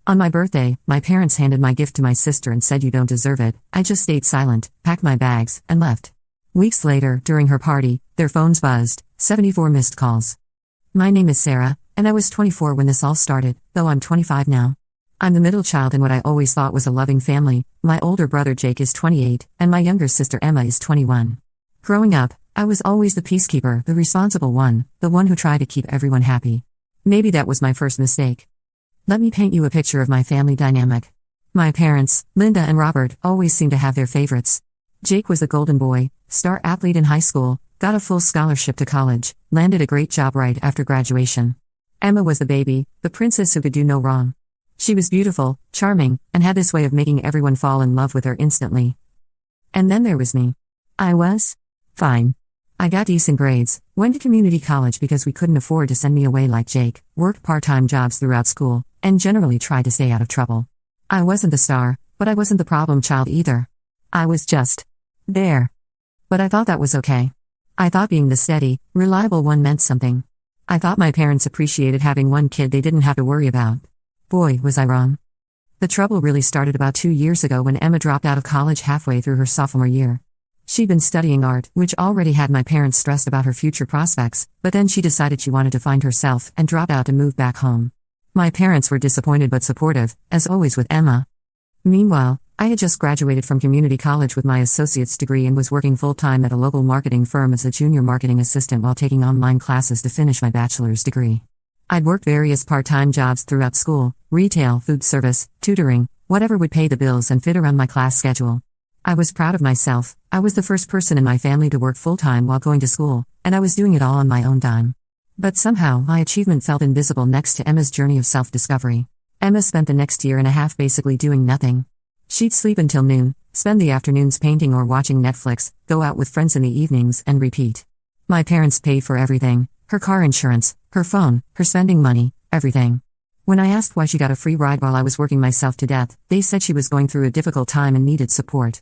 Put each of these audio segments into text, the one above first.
On my birthday, my parents handed my gift to my sister and said you don't deserve it. I just stayed silent, packed my bags, and left. Weeks later, during her party, their phones buzzed, 74 missed calls. My name is Sarah, and I was 24 when this all started, though I'm 25 now. I'm the middle child in what I always thought was a loving family. My older brother Jake is 28, and my younger sister Emma is 21. Growing up, I was always the peacekeeper, the responsible one, the one who tried to keep everyone happy. Maybe that was my first mistake. Let me paint you a picture of my family dynamic. My parents, Linda and Robert, always seemed to have their favorites. Jake was the golden boy, star athlete in high school, got a full scholarship to college, landed a great job right after graduation. Emma was the baby, the princess who could do no wrong. She was beautiful, charming, and had this way of making everyone fall in love with her instantly. And then there was me. I was fine. I got decent grades, went to community college because we couldn't afford to send me away like Jake, worked part-time jobs throughout school, and generally tried to stay out of trouble. I wasn't the star, but I wasn't the problem child either. I was just there. But I thought that was okay. I thought being the steady, reliable one meant something. I thought my parents appreciated having one kid they didn't have to worry about. Boy, was I wrong. The trouble really started about 2 years ago when Emma dropped out of college halfway through her sophomore year. She'd been studying art, which already had my parents stressed about her future prospects, but then she decided she wanted to find herself and dropped out to move back home. My parents were disappointed but supportive, as always with Emma. Meanwhile, I had just graduated from community college with my associate's degree and was working full-time at a local marketing firm as a junior marketing assistant while taking online classes to finish my bachelor's degree. I'd worked various part-time jobs throughout school, retail, food service, tutoring, whatever would pay the bills and fit around my class schedule. I was proud of myself. I was the first person in my family to work full-time while going to school, and I was doing it all on my own dime. But somehow, my achievement felt invisible next to Emma's journey of self-discovery. Emma spent the next year and a half basically doing nothing. She'd sleep until noon, spend the afternoons painting or watching Netflix, go out with friends in the evenings, and repeat. My parents paid for everything, her car insurance, her phone, her spending money, everything. When I asked why she got a free ride while I was working myself to death, they said she was going through a difficult time and needed support.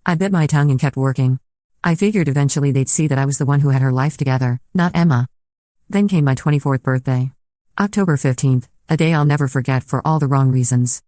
I bit my tongue and kept working. I figured eventually they'd see that I was the one who had her life together, not Emma. Then came my 24th birthday. October 15th, a day I'll never forget for all the wrong reasons.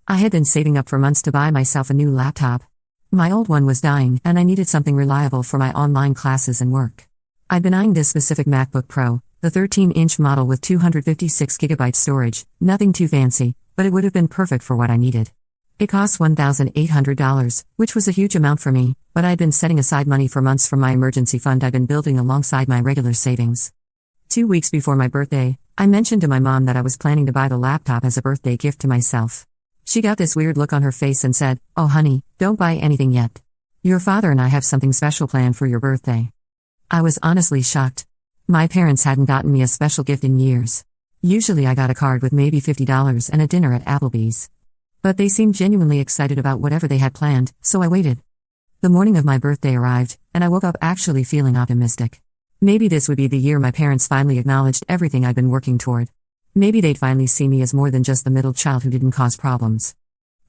I had been saving up for months to buy myself a new laptop. My old one was dying, and I needed something reliable for my online classes and work. I'd been eyeing this specific MacBook Pro, the 13-inch model with 256GB storage, nothing too fancy, but it would have been perfect for what I needed. It cost $1,800, which was a huge amount for me, but I'd been setting aside money for months from my emergency fund I'd been building alongside my regular savings. 2 weeks before my birthday, I mentioned to my mom that I was planning to buy the laptop as a birthday gift to myself. She got this weird look on her face and said, "Oh honey, don't buy anything yet. Your father and I have something special planned for your birthday." I was honestly shocked. My parents hadn't gotten me a special gift in years. Usually I got a card with maybe $50 and a dinner at Applebee's. But they seemed genuinely excited about whatever they had planned, so I waited. The morning of my birthday arrived, and I woke up actually feeling optimistic. Maybe this would be the year my parents finally acknowledged everything I'd been working toward. Maybe they'd finally see me as more than just the middle child who didn't cause problems.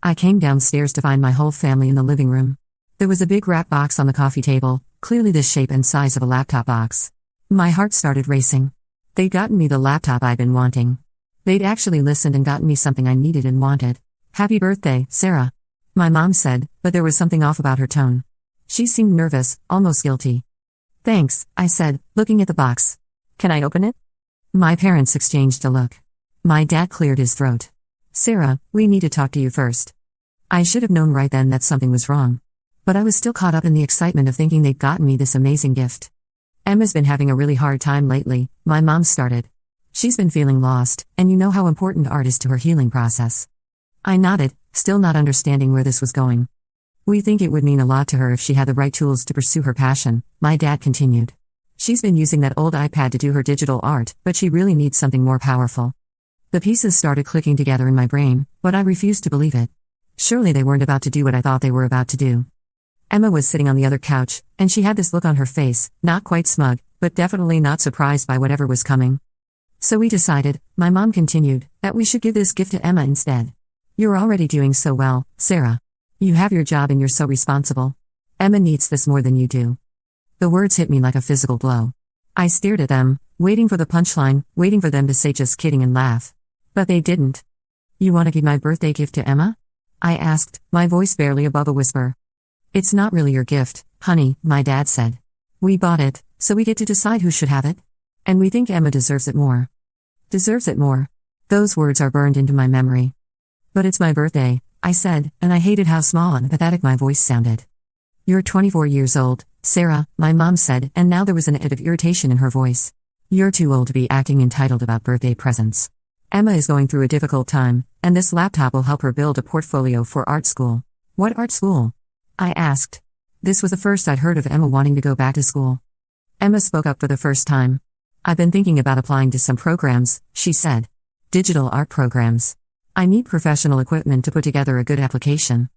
I came downstairs to find my whole family in the living room. There was a big wrap box on the coffee table, clearly the shape and size of a laptop box. My heart started racing. They'd gotten me the laptop I'd been wanting. They'd actually listened and gotten me something I needed and wanted. "Happy birthday, Sarah," my mom said, but there was something off about her tone. She seemed nervous, almost guilty. "Thanks," I said, looking at the box. "Can I open it?" My parents exchanged a look. My dad cleared his throat. "Sarah, we need to talk to you first." I should have known right then that something was wrong. But I was still caught up in the excitement of thinking they'd gotten me this amazing gift. "Emma's been having a really hard time lately," my mom started. "She's been feeling lost, and you know how important art is to her healing process." I nodded, still not understanding where this was going. "We think it would mean a lot to her if she had the right tools to pursue her passion," my dad continued. "She's been using that old iPad to do her digital art, but she really needs something more powerful." The pieces started clicking together in my brain, but I refused to believe it. Surely they weren't about to do what I thought they were about to do. Emma was sitting on the other couch, and she had this look on her face, not quite smug, but definitely not surprised by whatever was coming. "So we decided," my mom continued, "that we should give this gift to Emma instead. You're already doing so well, Sarah. You have your job and you're so responsible. Emma needs this more than you do." The words hit me like a physical blow. I stared at them, waiting for the punchline, waiting for them to say just kidding and laugh. But they didn't. You want to give my birthday gift to Emma? I asked, my voice barely above a whisper. It's not really your gift, honey, my dad said. We bought it, so we get to decide who should have it. And we think Emma deserves it more. Deserves it more. Those words are burned into my memory. But it's my birthday, I said, and I hated how small and pathetic my voice sounded. You're 24 years old, Sarah, my mom said, and now there was an edge of irritation in her voice. You're too old to be acting entitled about birthday presents. Emma is going through a difficult time, and this laptop will help her build a portfolio for art school. What art school? I asked. This was the first I'd heard of Emma wanting to go back to school. Emma spoke up for the first time. I've been thinking about applying to some programs, she said. Digital art programs. I need professional equipment to put together a good application.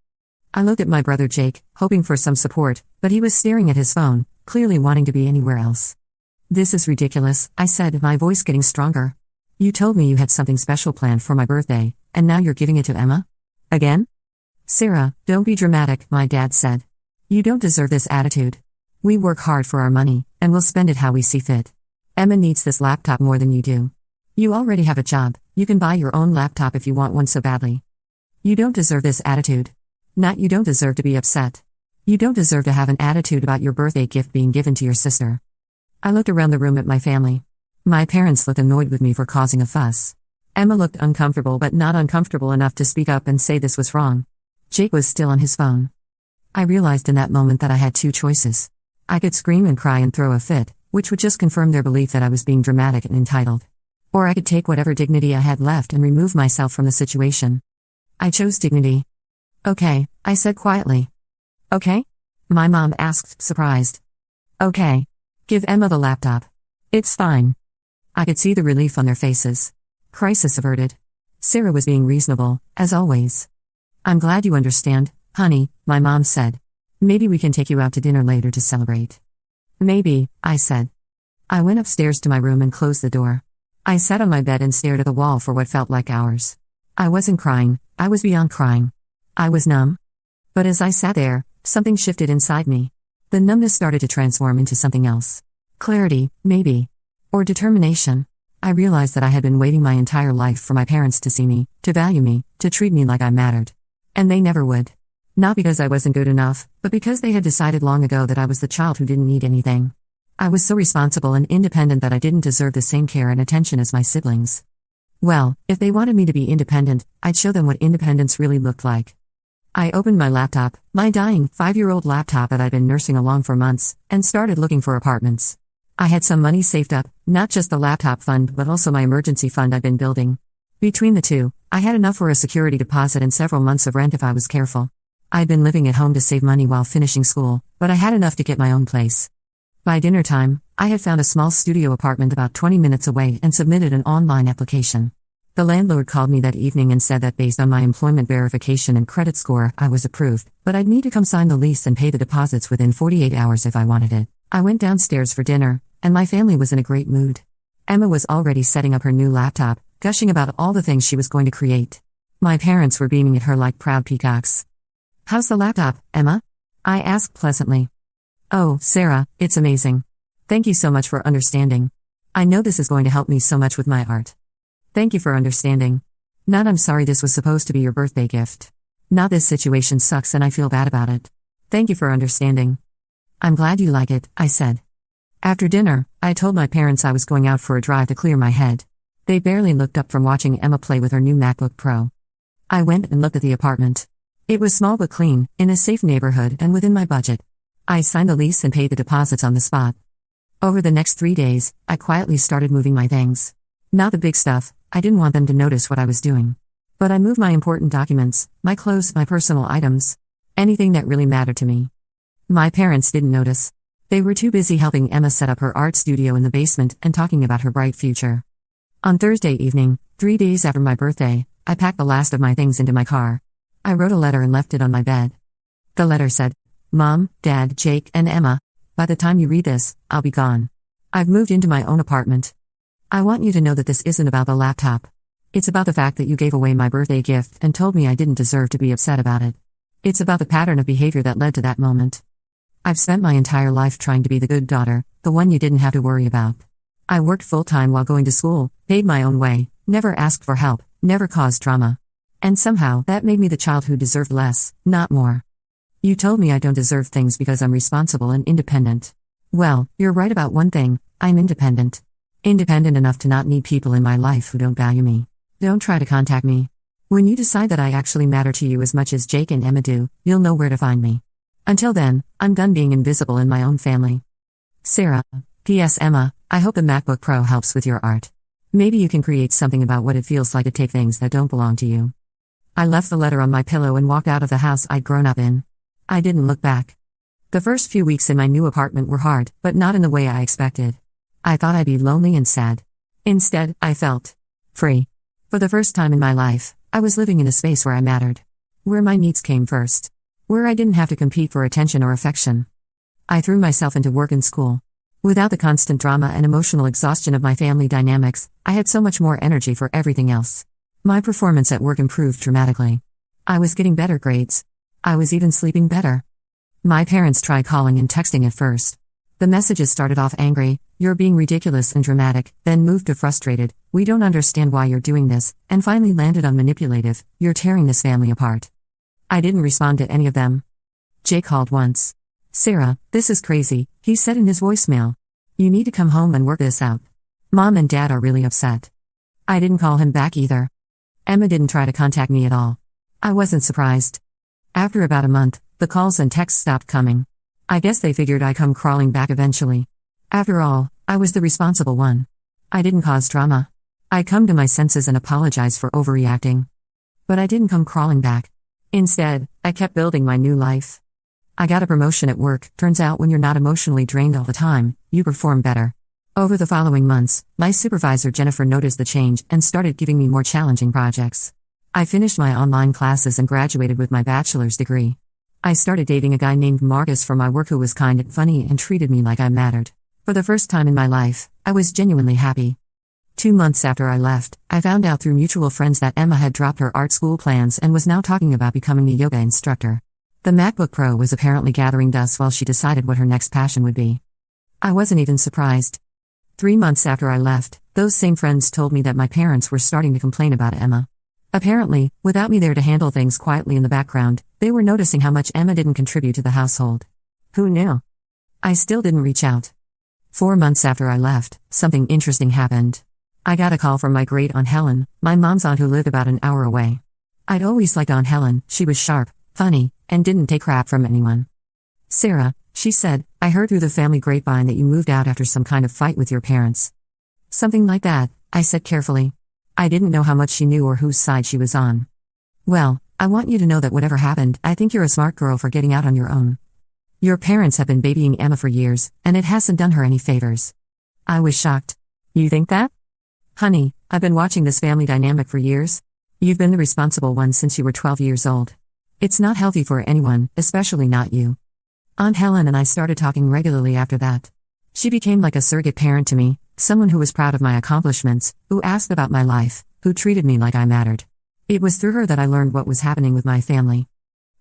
I looked at my brother Jake, hoping for some support, but he was staring at his phone, clearly wanting to be anywhere else. This is ridiculous, I said, my voice getting stronger. You told me you had something special planned for my birthday, and now you're giving it to Emma? Again? Sarah, don't be dramatic, my dad said. You don't deserve this attitude. We work hard for our money, and we'll spend it how we see fit. Emma needs this laptop more than you do. You already have a job, you can buy your own laptop if you want one so badly. You don't deserve this attitude. Not you don't deserve to be upset. You don't deserve to have an attitude about your birthday gift being given to your sister. I looked around the room at my family. My parents looked annoyed with me for causing a fuss. Emma looked uncomfortable but not uncomfortable enough to speak up and say this was wrong. Jake was still on his phone. I realized in that moment that I had two choices. I could scream and cry and throw a fit, which would just confirm their belief that I was being dramatic and entitled. Or I could take whatever dignity I had left and remove myself from the situation. I chose dignity. Okay, I said quietly. Okay? My mom asked, surprised. Okay. Give Emma the laptop. It's fine. I could see the relief on their faces. Crisis averted. Sarah was being reasonable, as always. I'm glad you understand, honey, my mom said. Maybe we can take you out to dinner later to celebrate. Maybe, I said. I went upstairs to my room and closed the door. I sat on my bed and stared at the wall for what felt like hours. I wasn't crying, I was beyond crying. I was numb. But as I sat there, something shifted inside me. The numbness started to transform into something else. Clarity, maybe. Or determination. I realized that I had been waiting my entire life for my parents to see me, to value me, to treat me like I mattered. And they never would. Not because I wasn't good enough, but because they had decided long ago that I was the child who didn't need anything. I was so responsible and independent that I didn't deserve the same care and attention as my siblings. Well, if they wanted me to be independent, I'd show them what independence really looked like. I opened my laptop, my dying 5-year-old laptop that I'd been nursing along for months, and started looking for apartments. I had some money saved up, not just the laptop fund but also my emergency fund I'd been building. Between the two, I had enough for a security deposit and several months of rent if I was careful. I'd been living at home to save money while finishing school, but I had enough to get my own place. By dinner time, I had found a small studio apartment about 20 minutes away and submitted an online application. The landlord called me that evening and said that based on my employment verification and credit score, I was approved, but I'd need to come sign the lease and pay the deposits within 48 hours if I wanted it. I went downstairs for dinner, and my family was in a great mood. Emma was already setting up her new laptop, gushing about all the things she was going to create. My parents were beaming at her like proud peacocks. How's the laptop, Emma? I asked pleasantly. Oh, Sarah, it's amazing. Thank you so much for understanding. I know this is going to help me so much with my art. Thank you for understanding. Not I'm sorry this was supposed to be your birthday gift. Not this situation sucks and I feel bad about it. Thank you for understanding. I'm glad you like it, I said. After dinner, I told my parents I was going out for a drive to clear my head. They barely looked up from watching Emma play with her new MacBook Pro. I went and looked at the apartment. It was small but clean, in a safe neighborhood and within my budget. I signed the lease and paid the deposits on the spot. Over the next 3 days, I quietly started moving my things. Not the big stuff, I didn't want them to notice what I was doing. But I moved my important documents, my clothes, my personal items. Anything that really mattered to me. My parents didn't notice. They were too busy helping Emma set up her art studio in the basement and talking about her bright future. On Thursday evening, 3 days after my birthday, I packed the last of my things into my car. I wrote a letter and left it on my bed. The letter said, Mom, Dad, Jake, and Emma, by the time you read this, I'll be gone. I've moved into my own apartment. I want you to know that this isn't about the laptop. It's about the fact that you gave away my birthday gift and told me I didn't deserve to be upset about it. It's about the pattern of behavior that led to that moment. I've spent my entire life trying to be the good daughter, the one you didn't have to worry about. I worked full-time while going to school, paid my own way, never asked for help, never caused drama. And somehow, that made me the child who deserved less, not more. You told me I don't deserve things because I'm responsible and independent. Well, you're right about one thing, I'm independent. Independent enough to not need people in my life who don't value me. Don't try to contact me. When you decide that I actually matter to you as much as Jake and Emma do, you'll know where to find me. Until then, I'm done being invisible in my own family. Sarah. P.S. Emma, I hope the MacBook Pro helps with your art. Maybe you can create something about what it feels like to take things that don't belong to you. I left the letter on my pillow and walked out of the house I'd grown up in. I didn't look back. The first few weeks in my new apartment were hard, but not in the way I expected. I thought I'd be lonely and sad. Instead, I felt free. For the first time in my life, I was living in a space where I mattered. Where my needs came first. Where I didn't have to compete for attention or affection. I threw myself into work and school. Without the constant drama and emotional exhaustion of my family dynamics, I had so much more energy for everything else. My performance at work improved dramatically. I was getting better grades. I was even sleeping better. My parents tried calling and texting at first. The messages started off angry, "You're being ridiculous and dramatic," then moved to frustrated, "We don't understand why you're doing this," and finally landed on manipulative, "You're tearing this family apart." I didn't respond to any of them. Jake called once. "Sarah, this is crazy," he said in his voicemail. "You need to come home and work this out. Mom and Dad are really upset." I didn't call him back either. Emma didn't try to contact me at all. I wasn't surprised. After about a month, the calls and texts stopped coming. I guess they figured I'd come crawling back eventually. After all, I was the responsible one. I didn't cause drama. I'd come to my senses and apologize for overreacting. But I didn't come crawling back. Instead, I kept building my new life. I got a promotion at work. Turns out when you're not emotionally drained all the time, you perform better. Over the following months, my supervisor Jennifer noticed the change and started giving me more challenging projects. I finished my online classes and graduated with my bachelor's degree. I started dating a guy named Marcus for my work who was kind and funny and treated me like I mattered. For the first time in my life, I was genuinely happy. 2 months after I left, I found out through mutual friends that Emma had dropped her art school plans and was now talking about becoming a yoga instructor. The MacBook Pro was apparently gathering dust while she decided what her next passion would be. I wasn't even surprised. 3 months after I left, those same friends told me that my parents were starting to complain about Emma. Apparently, without me there to handle things quietly in the background, they were noticing how much Emma didn't contribute to the household. Who knew? I still didn't reach out. 4 months after I left, something interesting happened. I got a call from my great Aunt Helen, my mom's aunt who lived about an hour away. I'd always liked Aunt Helen. She was sharp, funny, and didn't take crap from anyone. "Sarah," she said, "I heard through the family grapevine that you moved out after some kind of fight with your parents." "Something like that," I said carefully. I didn't know how much she knew or whose side she was on. "Well, I want you to know that whatever happened, I think you're a smart girl for getting out on your own. Your parents have been babying Emma for years, and it hasn't done her any favors." I was shocked. "You think that?" "Honey, I've been watching this family dynamic for years. You've been the responsible one since you were 12 years old. It's not healthy for anyone, especially not you." Aunt Helen and I started talking regularly after that. She became like a surrogate parent to me, someone who was proud of my accomplishments, who asked about my life, who treated me like I mattered. It was through her that I learned what was happening with my family.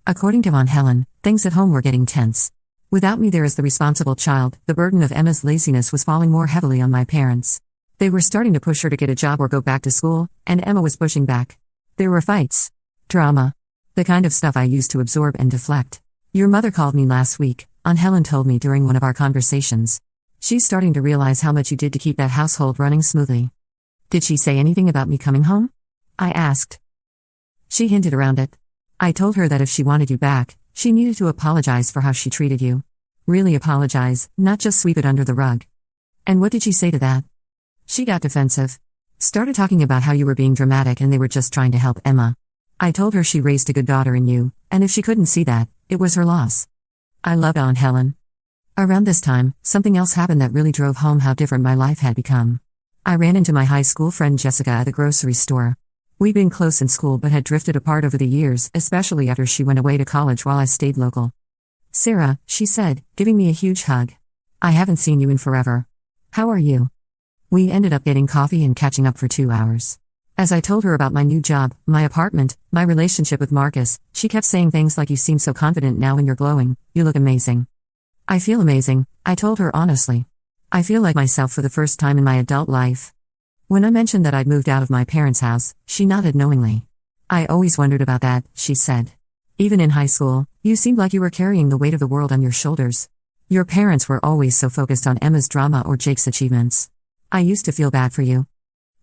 According to Aunt Helen, things at home were getting tense. Without me there as the responsible child, the burden of Emma's laziness was falling more heavily on my parents. They were starting to push her to get a job or go back to school, and Emma was pushing back. There were fights. Drama. The kind of stuff I used to absorb and deflect. "Your mother called me last week," Aunt Helen told me during one of our conversations. "She's starting to realize how much you did to keep that household running smoothly." "Did she say anything about me coming home?" I asked. "She hinted around it. I told her that if she wanted you back, she needed to apologize for how she treated you. Really apologize, not just sweep it under the rug." "And what did she say to that?" "She got defensive. Started talking about how you were being dramatic and they were just trying to help Emma. I told her she raised a good daughter in you, and if she couldn't see that, it was her loss." I loved Aunt Helen. Around this time, something else happened that really drove home how different my life had become. I ran into my high school friend Jessica at the grocery store. We'd been close in school but had drifted apart over the years, especially after she went away to college while I stayed local. "Sarah," she said, giving me a huge hug. "I haven't seen you in forever. How are you?" We ended up getting coffee and catching up for 2 hours. As I told her about my new job, my apartment, my relationship with Marcus, she kept saying things like, "You seem so confident now and you're glowing, you look amazing." "I feel amazing," I told her honestly. "I feel like myself for the first time in my adult life." When I mentioned that I'd moved out of my parents' house, she nodded knowingly. I always wondered about that, she said. Even in high school, you seemed like you were carrying the weight of the world on your shoulders. Your parents were always so focused on Emma's drama or Jake's achievements. I used to feel bad for you.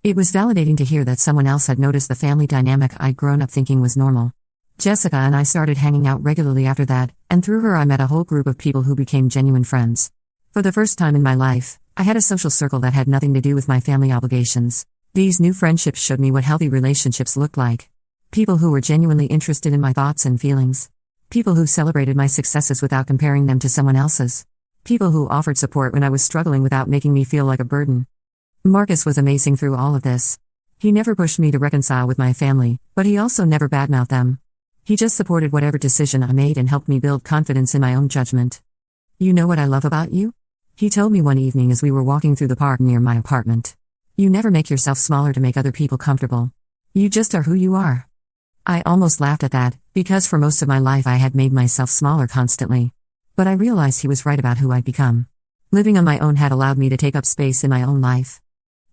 It was validating to hear that someone else had noticed the family dynamic I'd grown up thinking was normal. Jessica and I started hanging out regularly after that, and through her I met a whole group of people who became genuine friends. For the first time in my life, I had a social circle that had nothing to do with my family obligations. These new friendships showed me what healthy relationships looked like. People who were genuinely interested in my thoughts and feelings. People who celebrated my successes without comparing them to someone else's. People who offered support when I was struggling without making me feel like a burden. Marcus was amazing through all of this. He never pushed me to reconcile with my family, but he also never badmouthed them. He just supported whatever decision I made and helped me build confidence in my own judgment. You know what I love about you? He told me one evening as we were walking through the park near my apartment. You never make yourself smaller to make other people comfortable. You just are who you are. I almost laughed at that, because for most of my life I had made myself smaller constantly. But I realized he was right about who I'd become. Living on my own had allowed me to take up space in my own life.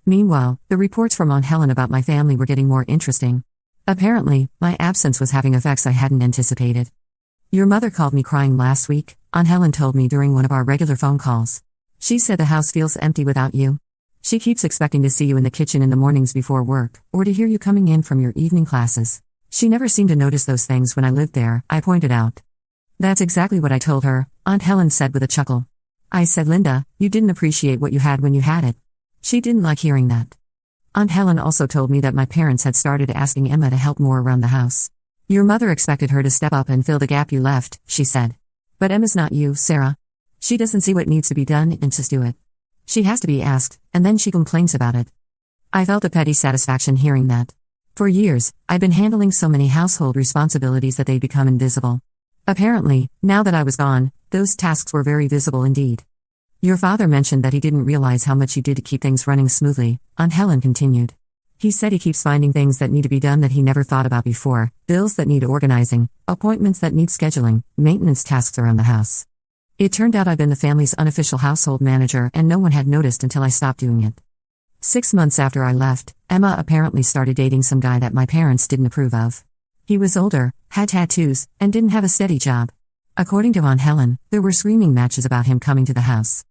Meanwhile, the reports from Aunt Helen about my family were getting more interesting. Apparently, my absence was having effects I hadn't anticipated. Your mother called me crying last week, Aunt Helen told me during one of our regular phone calls. She said the house feels empty without you. She keeps expecting to see you in the kitchen in the mornings before work, or to hear you coming in from your evening classes. She never seemed to notice those things when I lived there, I pointed out. That's exactly what I told her, Aunt Helen said with a chuckle. I said, Linda, you didn't appreciate what you had when you had it. She didn't like hearing that. Aunt Helen also told me that my parents had started asking Emma to help more around the house. Your mother expected her to step up and fill the gap you left, she said. But Emma's not you, Sarah. She doesn't see what needs to be done and just do it. She has to be asked, and then she complains about it. I felt a petty satisfaction hearing that. For years, I'd been handling so many household responsibilities that they'd become invisible. Apparently, now that I was gone, those tasks were very visible indeed. Your father mentioned that he didn't realize how much you did to keep things running smoothly, Aunt Helen continued. He said he keeps finding things that need to be done that he never thought about before, bills that need organizing, appointments that need scheduling, maintenance tasks around the house. It turned out I'd been the family's unofficial household manager and no one had noticed until I stopped doing it. 6 months after I left, Emma apparently started dating some guy that my parents didn't approve of. He was older, had tattoos, and didn't have a steady job. According to Aunt Helen, there were screaming matches about him coming to the house.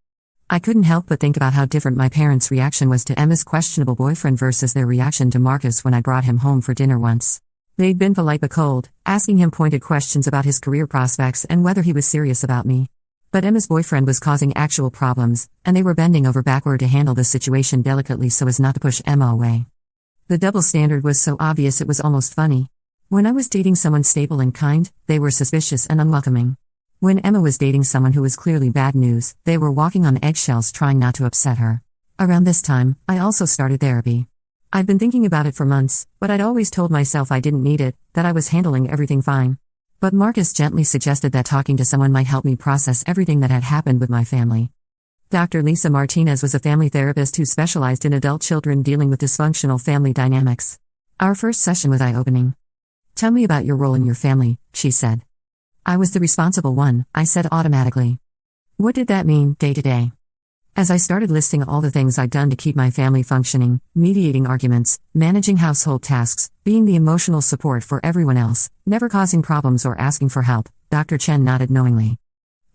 I couldn't help but think about how different my parents' reaction was to Emma's questionable boyfriend versus their reaction to Marcus when I brought him home for dinner once. They'd been polite but cold, asking him pointed questions about his career prospects and whether he was serious about me. But Emma's boyfriend was causing actual problems, and they were bending over backward to handle the situation delicately so as not to push Emma away. The double standard was so obvious it was almost funny. When I was dating someone stable and kind, they were suspicious and unwelcoming. When Emma was dating someone who was clearly bad news, they were walking on eggshells trying not to upset her. Around this time, I also started therapy. I'd been thinking about it for months, but I'd always told myself I didn't need it, that I was handling everything fine. But Marcus gently suggested that talking to someone might help me process everything that had happened with my family. Dr. Lisa Martinez was a family therapist who specialized in adult children dealing with dysfunctional family dynamics. Our first session was eye-opening. Tell me about your role in your family, she said. I was the responsible one, I said automatically. What did that mean, day to day? As I started listing all the things I'd done to keep my family functioning, mediating arguments, managing household tasks, being the emotional support for everyone else, never causing problems or asking for help, Dr. Chen nodded knowingly.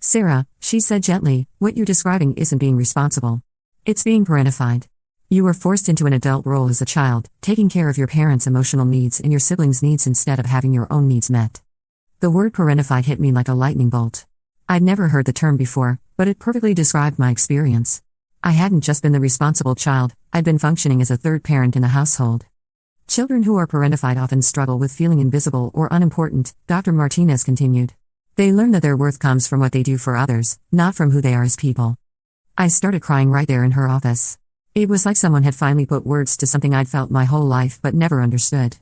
Sarah, she said gently, what you're describing isn't being responsible. It's being parentified. You were forced into an adult role as a child, taking care of your parents' emotional needs and your siblings' needs instead of having your own needs met. The word parentified hit me like a lightning bolt. I'd never heard the term before, but it perfectly described my experience. I hadn't just been the responsible child, I'd been functioning as a third parent in the household. Children who are parentified often struggle with feeling invisible or unimportant, Dr. Martinez continued. They learn that their worth comes from what they do for others, not from who they are as people. I started crying right there in her office. It was like someone had finally put words to something I'd felt my whole life but never understood.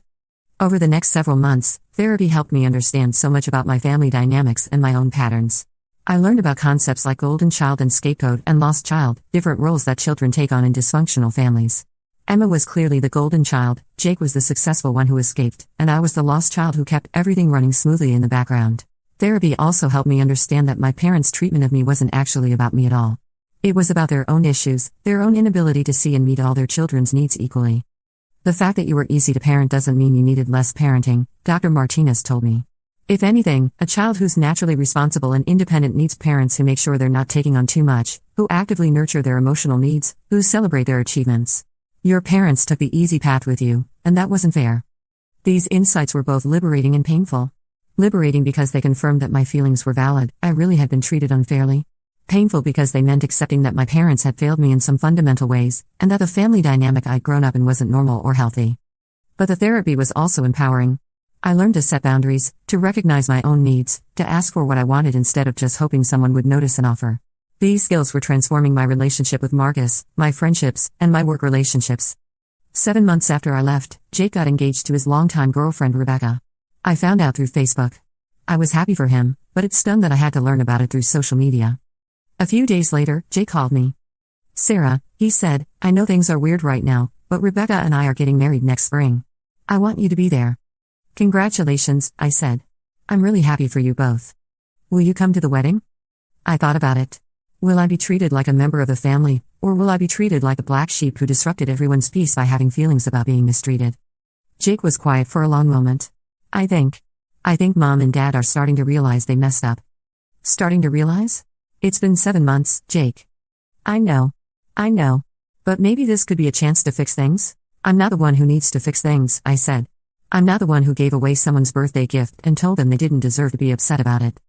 Over the next several months, therapy helped me understand so much about my family dynamics and my own patterns. I learned about concepts like golden child and scapegoat and lost child, different roles that children take on in dysfunctional families. Emma was clearly the golden child, Jake was the successful one who escaped, and I was the lost child who kept everything running smoothly in the background. Therapy also helped me understand that my parents' treatment of me wasn't actually about me at all. It was about their own issues, their own inability to see and meet all their children's needs equally. The fact that you were easy to parent doesn't mean you needed less parenting, Dr. Martinez told me. If anything, a child who's naturally responsible and independent needs parents who make sure they're not taking on too much, who actively nurture their emotional needs, who celebrate their achievements. Your parents took the easy path with you, and that wasn't fair. These insights were both liberating and painful. Liberating because they confirmed that my feelings were valid, I really had been treated unfairly. Painful because they meant accepting that my parents had failed me in some fundamental ways, and that the family dynamic I'd grown up in wasn't normal or healthy. But the therapy was also empowering. I learned to set boundaries, to recognize my own needs, to ask for what I wanted instead of just hoping someone would notice and offer. These skills were transforming my relationship with Marcus, my friendships, and my work relationships. 7 months after I left, Jake got engaged to his longtime girlfriend Rebecca. I found out through Facebook. I was happy for him, but it stung that I had to learn about it through social media. A few days later, Jake called me. Sarah, he said, I know things are weird right now, but Rebecca and I are getting married next spring. I want you to be there. Congratulations, I said. I'm really happy for you both. Will you come to the wedding? I thought about it. Will I be treated like a member of the family, or will I be treated like a black sheep who disrupted everyone's peace by having feelings about being mistreated? Jake was quiet for a long moment. I think Mom and Dad are starting to realize they messed up. Starting to realize? It's been 7 months, Jake. I know. But maybe this could be a chance to fix things? I'm not the one who needs to fix things, I said. I'm not the one who gave away someone's birthday gift and told them they didn't deserve to be upset about it.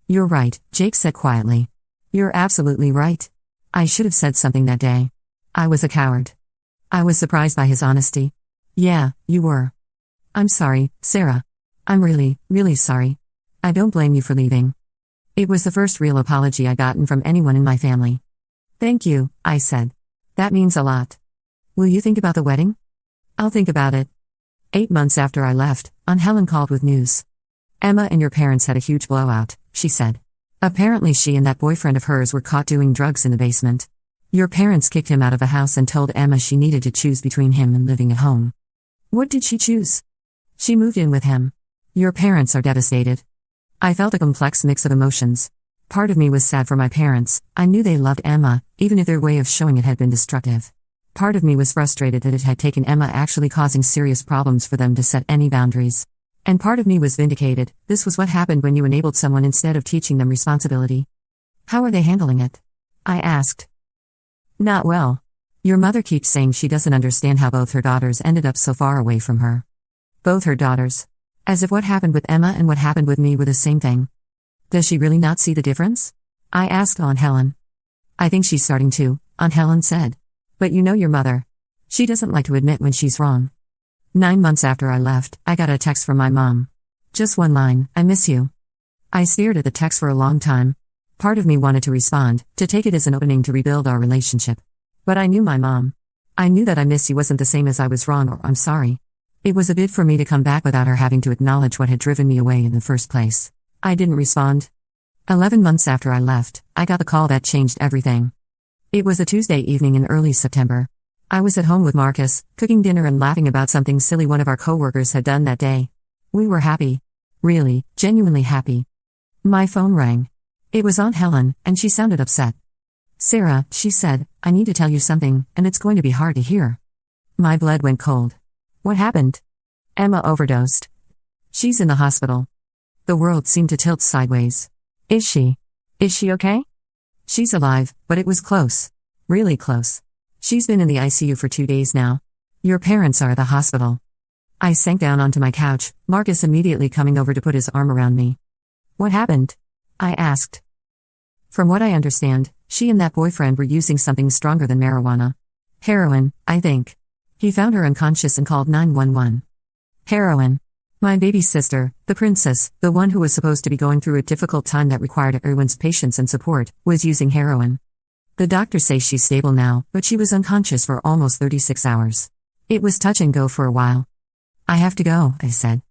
You're right, Jake said quietly. You're absolutely right. I should have said something that day. I was a coward. I was surprised by his honesty. Yeah, you were. I'm sorry, Sarah. I'm really, really sorry. I don't blame you for leaving. It was the first real apology I'd gotten from anyone in my family. Thank you, I said. That means a lot. Will you think about the wedding? I'll think about it. 8 months after I left, Aunt Helen called with news. Emma and your parents had a huge blowout, she said. Apparently she and that boyfriend of hers were caught doing drugs in the basement. Your parents kicked him out of the house and told Emma she needed to choose between him and living at home. What did she choose? She moved in with him. Your parents are devastated. I felt a complex mix of emotions. Part of me was sad for my parents. I knew they loved Emma, even if their way of showing it had been destructive. Part of me was frustrated that it had taken Emma actually causing serious problems for them to set any boundaries. And part of me was vindicated. This was what happened when you enabled someone instead of teaching them responsibility. How are they handling it? I asked. Not well. Your mother keeps saying she doesn't understand how both her daughters ended up so far away from her. Both her daughters. As if what happened with Emma and what happened with me were the same thing. Does she really not see the difference? I asked Aunt Helen. I think she's starting to, Aunt Helen said. But you know your mother. She doesn't like to admit when she's wrong. 9 months after I left, I got a text from my mom. Just one line, I miss you. I stared at the text for a long time. Part of me wanted to respond, to take it as an opening to rebuild our relationship. But I knew my mom. I knew that I miss you wasn't the same as I was wrong or I'm sorry. It was a bit for me to come back without her having to acknowledge what had driven me away in the first place. I didn't respond. 11 months after I left, I got the call that changed everything. It was a Tuesday evening in early September. I was at home with Marcus, cooking dinner and laughing about something silly one of our coworkers had done that day. We were happy. Really, genuinely happy. My phone rang. It was Aunt Helen, and she sounded upset. Sarah, she said, I need to tell you something, and it's going to be hard to hear. My blood went cold. What happened? Emma overdosed. She's in the hospital. The world seemed to tilt sideways. Is she okay? She's alive, but it was close. Really close. She's been in the ICU for 2 days now. Your parents are at the hospital. I sank down onto my couch, Marcus immediately coming over to put his arm around me. What happened? I asked. From what I understand, she and that boyfriend were using something stronger than marijuana. Heroin, I think. He found her unconscious and called 911. Heroin. My baby sister, the princess, the one who was supposed to be going through a difficult time that required everyone's patience and support, was using heroin. The doctors say she's stable now, but she was unconscious for almost 36 hours. It was touch and go for a while. I have to go, I said.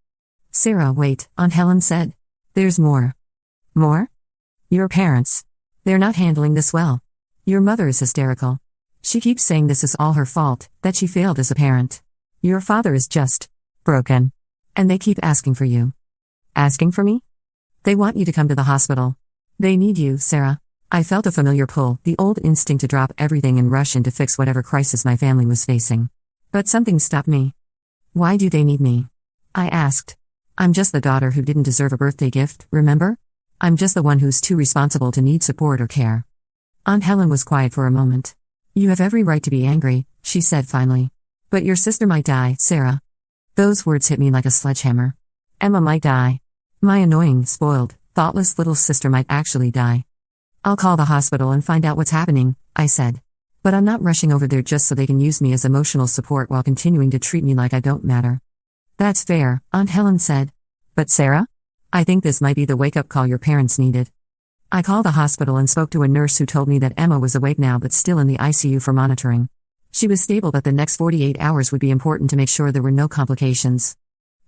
Sarah, wait, Aunt Helen said. There's more. More? Your parents. They're not handling this well. Your mother is hysterical. She keeps saying this is all her fault, that she failed as a parent. Your father is just broken. And they keep asking for you. Asking for me? They want you to come to the hospital. They need you, Sarah. I felt a familiar pull, the old instinct to drop everything and rush in to fix whatever crisis my family was facing. But something stopped me. Why do they need me? I asked. I'm just the daughter who didn't deserve a birthday gift, remember? I'm just the one who's too responsible to need support or care. Aunt Helen was quiet for a moment. You have every right to be angry, she said finally. But your sister might die, Sarah. Those words hit me like a sledgehammer. Emma might die. My annoying, spoiled, thoughtless little sister might actually die. I'll call the hospital and find out what's happening, I said. But I'm not rushing over there just so they can use me as emotional support while continuing to treat me like I don't matter. That's fair, Aunt Helen said. But Sarah? I think this might be the wake-up call your parents needed. I called the hospital and spoke to a nurse who told me that Emma was awake now but still in the ICU for monitoring. She was stable but the next 48 hours would be important to make sure there were no complications.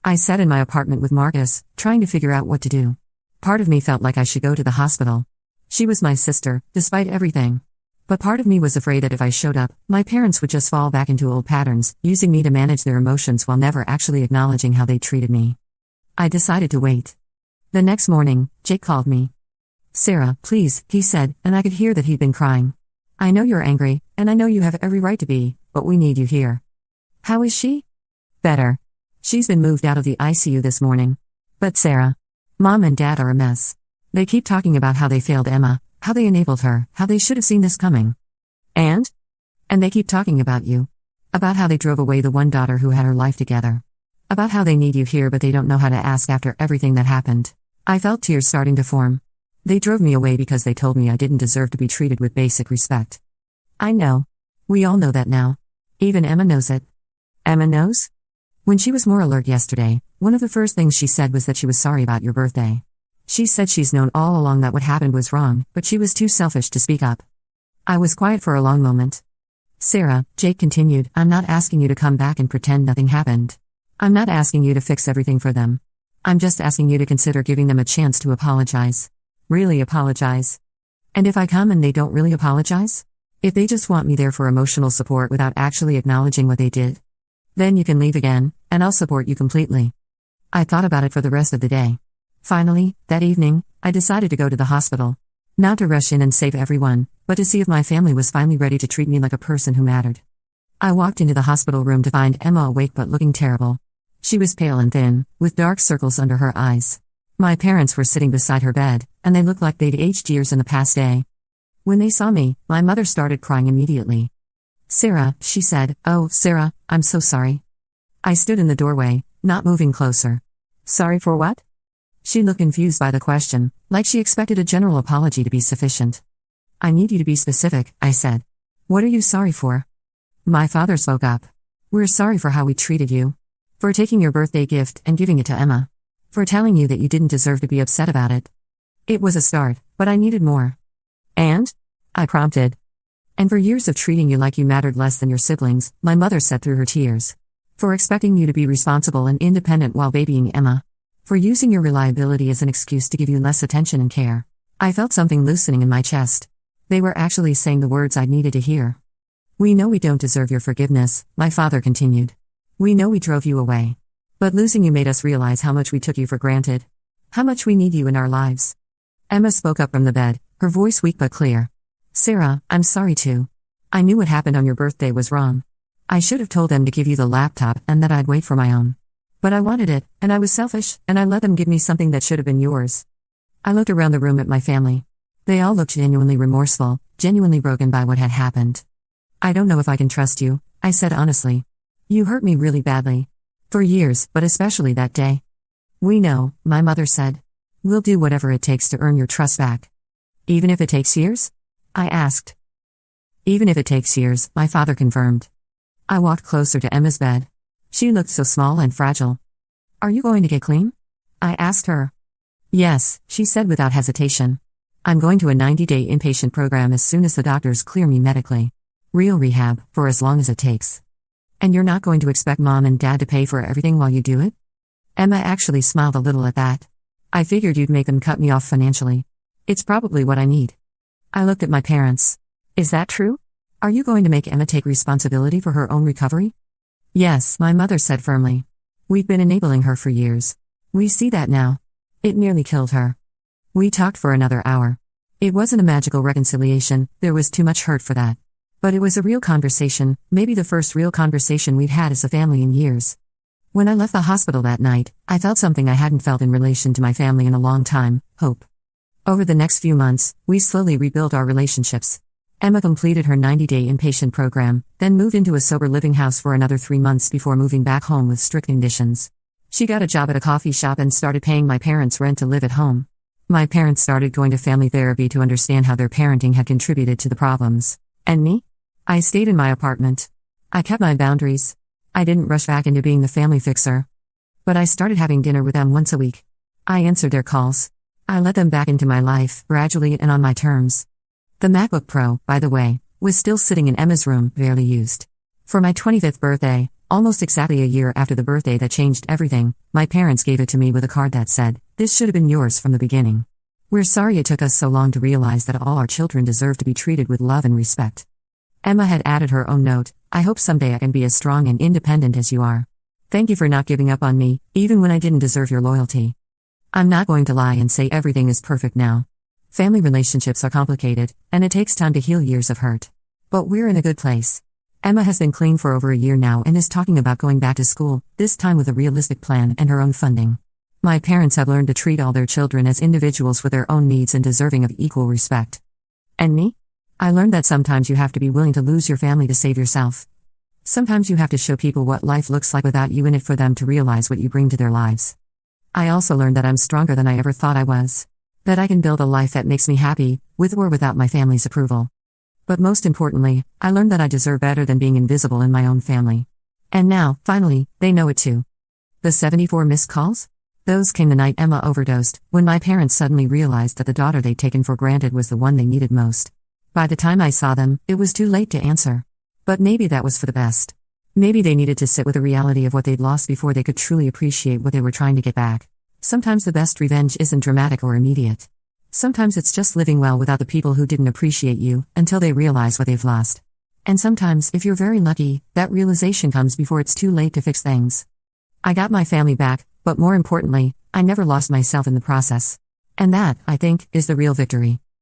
I sat in my apartment with Marcus, trying to figure out what to do. Part of me felt like I should go to the hospital. She was my sister, despite everything. But part of me was afraid that if I showed up, my parents would just fall back into old patterns, using me to manage their emotions while never actually acknowledging how they treated me. I decided to wait. The next morning, Jake called me. Sarah, please, he said, and I could hear that he'd been crying. I know you're angry, and I know you have every right to be, but we need you here. How is she? Better. She's been moved out of the ICU this morning. But Sarah, Mom and Dad are a mess. They keep talking about how they failed Emma, how they enabled her, how they should have seen this coming. And they keep talking about you. About how they drove away the one daughter who had her life together. About how they need you here but they don't know how to ask after everything that happened. I felt tears starting to form. They drove me away because they told me I didn't deserve to be treated with basic respect. I know. We all know that now. Even Emma knows it. Emma knows? When she was more alert yesterday, one of the first things she said was that she was sorry about your birthday. She said she's known all along that what happened was wrong, but she was too selfish to speak up. I was quiet for a long moment. Sarah, Jake continued, I'm not asking you to come back and pretend nothing happened. I'm not asking you to fix everything for them. I'm just asking you to consider giving them a chance to apologize. Really apologize. And if I come and they don't really apologize? If they just want me there for emotional support without actually acknowledging what they did? Then you can leave again, and I'll support you completely. I thought about it for the rest of the day. Finally, that evening, I decided to go to the hospital. Not to rush in and save everyone, but to see if my family was finally ready to treat me like a person who mattered. I walked into the hospital room to find Emma awake but looking terrible. She was pale and thin, with dark circles under her eyes. My parents were sitting beside her bed, and they looked like they'd aged years in the past day. When they saw me, my mother started crying immediately. Sarah, she said, oh, Sarah, I'm so sorry. I stood in the doorway, not moving closer. Sorry for what? She looked confused by the question, like she expected a general apology to be sufficient. I need you to be specific, I said. What are you sorry for? My father spoke up. We're sorry for how we treated you. For taking your birthday gift and giving it to Emma. For telling you that you didn't deserve to be upset about it. It was a start, but I needed more. And? I prompted. And for years of treating you like you mattered less than your siblings, my mother said through her tears. For expecting you to be responsible and independent while babying Emma. For using your reliability as an excuse to give you less attention and care. I felt something loosening in my chest. They were actually saying the words I needed to hear. We know we don't deserve your forgiveness, my father continued. We know we drove you away. But losing you made us realize how much we took you for granted. How much we need you in our lives. Emma spoke up from the bed, her voice weak but clear. Sarah, I'm sorry too. I knew what happened on your birthday was wrong. I should have told them to give you the laptop and that I'd wait for my own. But I wanted it, and I was selfish, and I let them give me something that should have been yours. I looked around the room at my family. They all looked genuinely remorseful, genuinely broken by what had happened. I don't know if I can trust you, I said honestly. You hurt me really badly. For years, but especially that day. We know, my mother said. We'll do whatever it takes to earn your trust back. Even if it takes years? I asked. Even if it takes years, my father confirmed. I walked closer to Emma's bed. She looked so small and fragile. Are you going to get clean? I asked her. Yes, she said without hesitation. I'm going to a 90-day inpatient program as soon as the doctors clear me medically. Real rehab, for as long as it takes. And you're not going to expect Mom and Dad to pay for everything while you do it? Emma actually smiled a little at that. I figured you'd make them cut me off financially. It's probably what I need. I looked at my parents. Is that true? Are you going to make Emma take responsibility for her own recovery? Yes, my mother said firmly. We've been enabling her for years. We see that now. It nearly killed her. We talked for another hour. It wasn't a magical reconciliation, there was too much hurt for that. But it was a real conversation, maybe the first real conversation we'd had as a family in years. When I left the hospital that night, I felt something I hadn't felt in relation to my family in a long time: hope. Over the next few months, we slowly rebuilt our relationships. Emma completed her 90-day inpatient program, then moved into a sober living house for another 3 months before moving back home with strict conditions. She got a job at a coffee shop and started paying my parents rent to live at home. My parents started going to family therapy to understand how their parenting had contributed to the problems. And me? I stayed in my apartment. I kept my boundaries. I didn't rush back into being the family fixer. But I started having dinner with them once a week. I answered their calls. I let them back into my life, gradually and on my terms. The MacBook Pro, by the way, was still sitting in Emma's room, barely used. For my 25th birthday, almost exactly a year after the birthday that changed everything, my parents gave it to me with a card that said, "This should have been yours from the beginning. We're sorry it took us so long to realize that all our children deserve to be treated with love and respect." Emma had added her own note: "I hope someday I can be as strong and independent as you are. Thank you for not giving up on me, even when I didn't deserve your loyalty." I'm not going to lie and say everything is perfect now. Family relationships are complicated, and it takes time to heal years of hurt. But we're in a good place. Emma has been clean for over a year now and is talking about going back to school, this time with a realistic plan and her own funding. My parents have learned to treat all their children as individuals with their own needs and deserving of equal respect. And me? I learned that sometimes you have to be willing to lose your family to save yourself. Sometimes you have to show people what life looks like without you in it for them to realize what you bring to their lives. I also learned that I'm stronger than I ever thought I was. That I can build a life that makes me happy, with or without my family's approval. But most importantly, I learned that I deserve better than being invisible in my own family. And now, finally, they know it too. The 74 missed calls? Those came the night Emma overdosed, when my parents suddenly realized that the daughter they'd taken for granted was the one they needed most. By the time I saw them, it was too late to answer. But maybe that was for the best. Maybe they needed to sit with the reality of what they'd lost before they could truly appreciate what they were trying to get back. Sometimes the best revenge isn't dramatic or immediate. Sometimes it's just living well without the people who didn't appreciate you, until they realize what they've lost. And sometimes, if you're very lucky, that realization comes before it's too late to fix things. I got my family back, but more importantly, I never lost myself in the process. And that, I think, is the real victory.